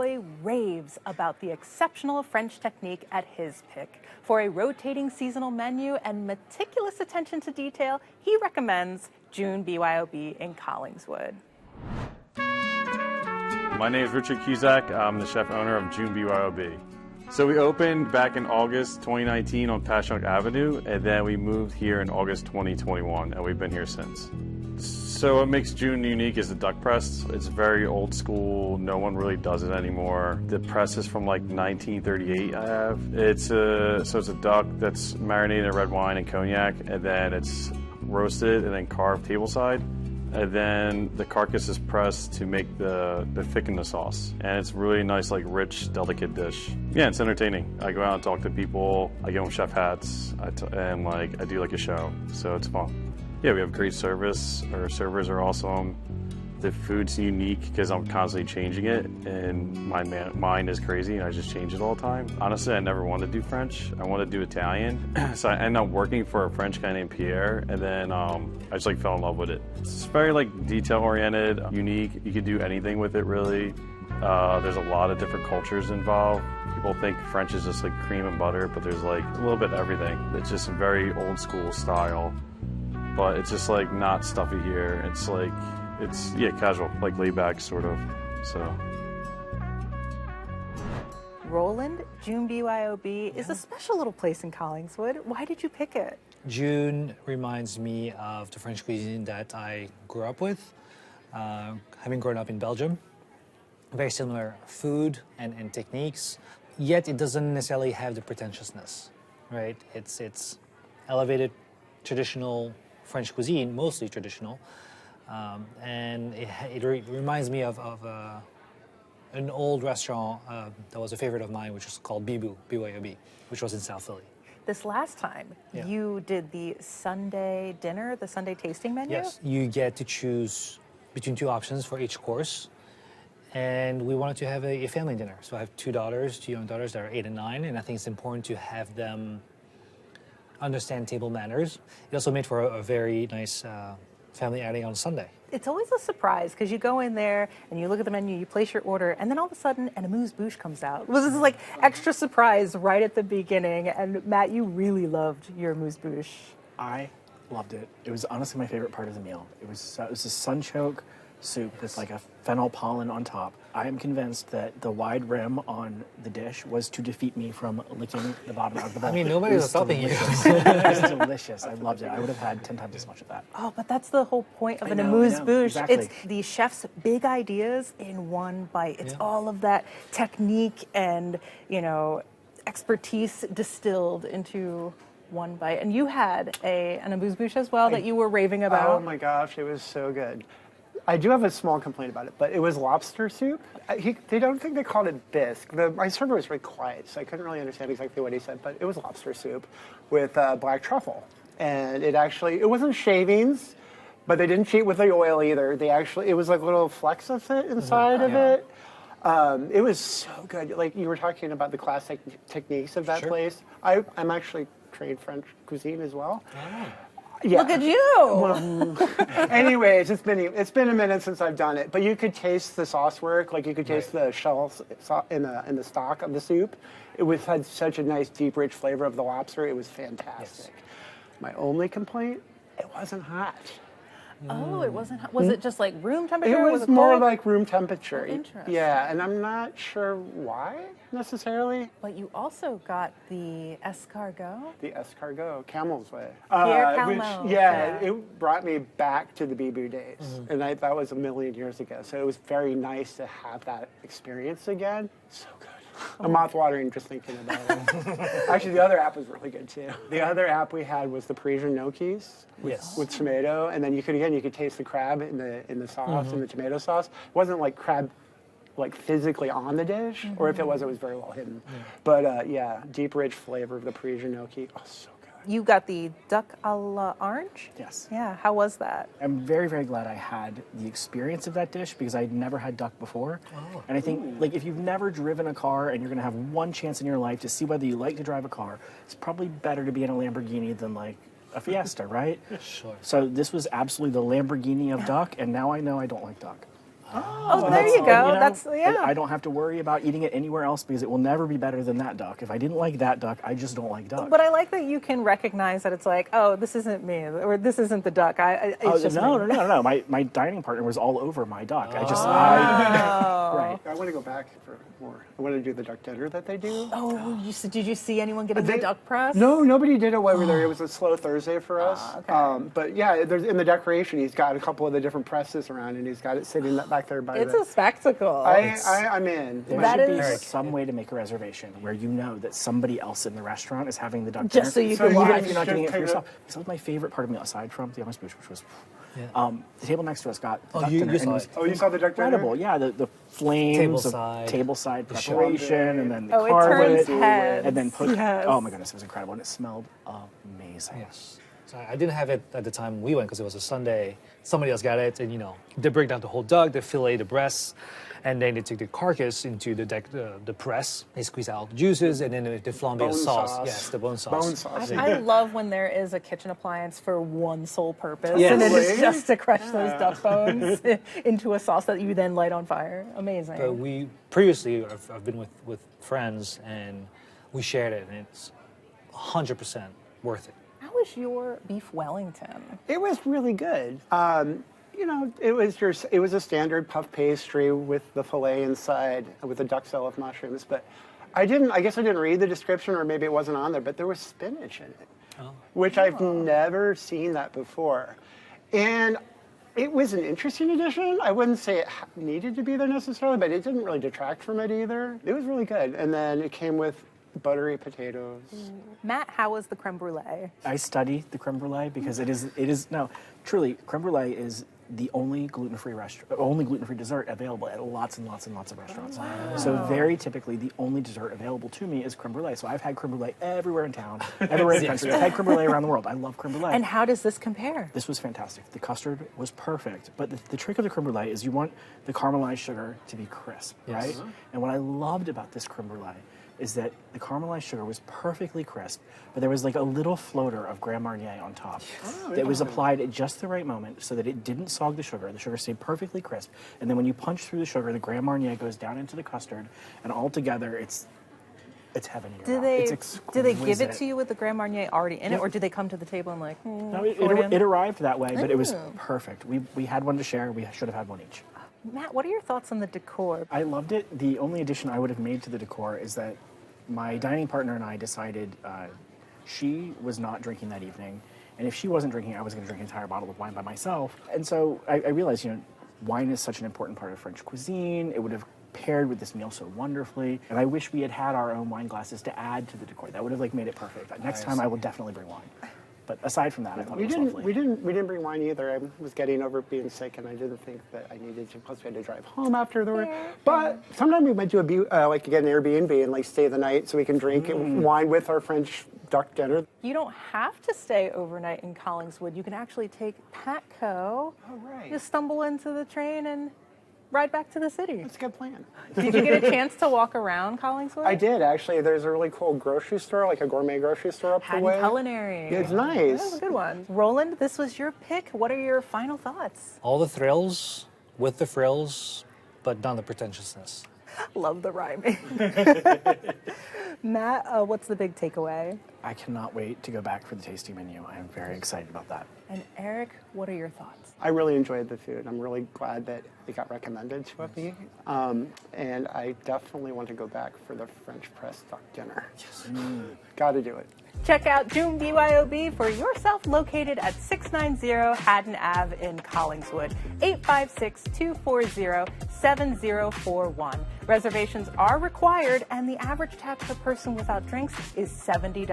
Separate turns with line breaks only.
boy raves about the exceptional French technique at his pick. For a rotating seasonal menu and meticulous attention to detail, he recommends June BYOB in Collingswood.
My name is Rich and Cusack. I'm the chef owner of June BYOB. So we opened back in August 2019 on Passyunk Avenue, and then we moved here in August 2021, and we've been here since. So what makes June unique is the duck press. It's very old school. No one really does it anymore. The press is from like 1938. I have. It's a duck that's marinated in red wine and cognac, and then it's roasted and then carved tableside. And then the carcass is pressed to make the thicken the sauce. And it's really nice, like rich, delicate dish. Yeah, it's entertaining. I go out and talk to people. I give them chef hats, and I do like a show. So it's fun. Yeah, we have great service. Our servers are awesome. The food's unique because I'm constantly changing it, and my mind is crazy, and I just change it all the time. Honestly, I never wanted to do French. I wanted to do Italian, so I ended up working for a French guy named Pierre, and then I just fell in love with it. It's very detail-oriented, unique. You could do anything with it, really. There's a lot of different cultures involved. People think French is just cream and butter, but there's a little bit of everything. It's just a very old-school style, but it's just not stuffy here. It's casual, laid back sort of, so.
Roland, June BYOB is a special little place in Collingswood. Why did you pick it?
June reminds me of the French cuisine that I grew up with, having grown up in Belgium. Very similar food and techniques, yet it doesn't necessarily have the pretentiousness, right? It's elevated, traditional French cuisine, mostly traditional. And it reminds me of an old restaurant that was a favorite of mine, which was called BYOB, which was in South Philly.
This last time, you did the Sunday dinner, the Sunday tasting menu?
Yes, you get to choose between two options for each course. And we wanted to have a family dinner. So I have two young daughters that are 8 and 9, and I think it's important to have them understand table manners. It also made for a very nice family outing on Sunday.
It's always a surprise because you go in there and you look at the menu, you place your order, and then all of a sudden an amuse bouche comes out. This is extra surprise right at the beginning. And Matt, you really loved your amuse bouche.
I loved it. It was honestly my favorite part of the meal. It was a sunchoke soup with a fennel pollen on top. I am convinced that the wide rim on the dish was to defeat me from licking the bottom of the bowl.
I mean, nobody was stopping you.
It was delicious. I loved it. I would have had 10 times as much of that.
Oh, but that's the whole point of an amuse bouche.
Exactly.
It's the chef's big ideas in one bite. It's all of that technique and, expertise distilled into one bite. And you had an amuse bouche as well that you were raving about.
Oh my gosh, it was so good. I do have a small complaint about it, but it was lobster soup. They don't think they called it bisque. My server was very quiet, so I couldn't really understand exactly what he said, but it was lobster soup with black truffle. And it wasn't shavings, but they didn't cheat with the oil either. It was little flecks of it inside of it. It was so good. You were talking about the classic techniques of that place. I'm actually trained French cuisine as well.
Oh.
Yeah.
Look at you!
Well, anyways, it's been a minute since I've done it, but you could taste the sauce work. You could taste the shells in the stock of the soup. It had such a nice, deep, rich flavor of the lobster. It was fantastic. Yes. My only complaint, it wasn't hot.
Oh, it wasn't hot. Was it just room temperature?
It was more like room temperature.
Oh, interesting.
Yeah, and I'm not sure why necessarily.
But you also got the escargot.
The escargot, Camel's Way.
Pierre Calmel.
It brought me back to the Bibu days, and that was a million years ago. So it was very nice to have that experience again. So good. I'm mouth-watering just thinking about it. Actually, the other app was really good too. The other app we had was the Parisian gnocchis with tomato, and then you could taste the crab in the sauce and the tomato sauce. It wasn't like crab physically on the dish, or if it was very well hidden. But deep, rich flavor of the Parisian gnocchi. Oh, so good.
You got the duck a la orange?
Yes.
Yeah, how was that?
I'm very, very glad I had the experience of that dish because I'd never had duck before. Oh. And I think, if you've never driven a car and you're going to have one chance in your life to see whether you like to drive a car, it's probably better to be in a Lamborghini than a Fiesta, right?
Sure.
So this was absolutely the Lamborghini of duck, and now I know I don't like duck.
Oh, there you go. That's yeah.
I don't have to worry about eating it anywhere else because it will never be better than that duck. If I didn't like that duck, I just don't like duck.
But I like that you can recognize that it's like, oh, this isn't me, or this isn't the duck. It's just
no.
me.
My dining partner was all over my duck.
Oh.
Right.
I want to go back for more. I want to do the duck dinner that they do.
Oh, did you see anyone getting the duck press?
No, nobody did it while we were there. It was a slow Thursday for us.
Okay.
But yeah, there's in the decoration, he's got a couple of the different presses around, and he's got it sitting back there by
It's a spectacle.
I'm in.
There
That
should be
is-
some way to make a reservation where you know that somebody else in the restaurant is having the duck
Just
dinner.
so you
So
can
you
watch.
Even if you're not getting it for
Take it.
yourself. This was my favorite part of the meal, aside from the amuse bouche, which was
Yeah.
the table next to us got the
Oh,
duck
you
dinner. and
saw
it was
it.
Oh, you saw the duck dinner?
incredible. Yeah, the flames
Tableside.
of tableside
The
preparation, and then the
Oh, it
carpet,
turns heads.
and then put.
Yes.
Oh my goodness, it was incredible, and it smelled amazing.
Yes. So I didn't have it at the time we went because it was a Sunday. Somebody else got it, and they break down the whole duck, they fillet the breasts, and then they take the carcass into the press. They squeeze out the juices, and then the flambe
Bone
sauce.
sauce.
Yes, the bone sauce.
Bone sauce.
I love when there is a kitchen appliance for one sole purpose,
Yes.
and it is
Totally.
just to crush those duck bones into a sauce that you then light on fire. Amazing.
But we previously, I've been with friends, and we shared it, and it's 100% worth it.
How was your beef Wellington?
It was really good. It was a standard puff pastry with the fillet inside, with the duck salad mushrooms. But I guess I didn't read the description, or maybe it wasn't on there. But there was spinach in it, which I've never seen that before, and it was an interesting addition. I wouldn't say it needed to be there necessarily, but it didn't really detract from it either. It was really good, and then it came with buttery potatoes.
Matt, how was the creme brulee?
I study the creme brulee because it is no, truly, creme brulee is the only gluten-free dessert available at lots and lots and lots of restaurants. So very typically, the only dessert available to me is creme brulee. So I've had creme brulee everywhere in town, everywhere in the country. I've had creme brulee around the world. I love creme brulee.
And how does this compare?
This was fantastic. The custard was perfect. But the trick of the creme brulee is you want the caramelized sugar to be crisp, right? And what I loved about this creme brulee is that the caramelized sugar was perfectly crisp, but there was like a little floater of Grand Marnier on top that was applied at just the right moment so that it didn't sog the sugar. The sugar stayed perfectly crisp. And then when you punch through the sugar, the Grand Marnier goes down into the custard, and all together it's heaven in your mouth. It's
Do they give it
exquisite.
to you with the Grand Marnier already in it,
Yeah.
or do they come to the table and like,
No,
pour it in?
it arrived that way, but it was
Oh.
perfect. We had one to share. We should have had one each.
Matt, what are your thoughts on the decor?
I loved it. The only addition I would have made to the decor is that my dining partner and I decided she was not drinking that evening, and if she wasn't drinking, I was going to drink an entire bottle of wine by myself. And so I realized, wine is such an important part of French cuisine. It would have paired with this meal so wonderfully, and I wish we had had our own wine glasses to add to the decor. That would have made it perfect. Next time, I will definitely bring wine. But aside from that, I thought it was lovely.
We didn't bring wine either. I was getting over being sick, and I didn't think that I needed to. Plus, we had to drive home after the work. But sometimes we might do like get an Airbnb and like stay the night so we can drink wine with our French duck dinner.
You don't have to stay overnight in Collingswood. You can actually take Patco.
Oh, right.
Just stumble into the train and ride back to the city.
That's a good plan.
Did you get a chance to walk around Collingswood?
I did, actually. There's a really cool grocery store, like a gourmet grocery store up the
Hatton
way.
Culinary.
Yeah, it's nice.
That was a good one. Roland, this was your pick. What are your final thoughts?
All the thrills with the frills, but none of the pretentiousness.
Love the rhyming. Matt, what's the big takeaway?
I cannot wait to go back for the tasting menu. I am very excited about that.
And Eric, what are your thoughts?
I really enjoyed the food. I'm really glad that it got recommended to me. And I definitely want to go back for the French press duck dinner. Yes. Got to do it.
Check out June BYOB for yourself, located at 690 Haddon Ave in Collingswood, 856-240-7041. Reservations are required, and the average tab per person without drinks is $70.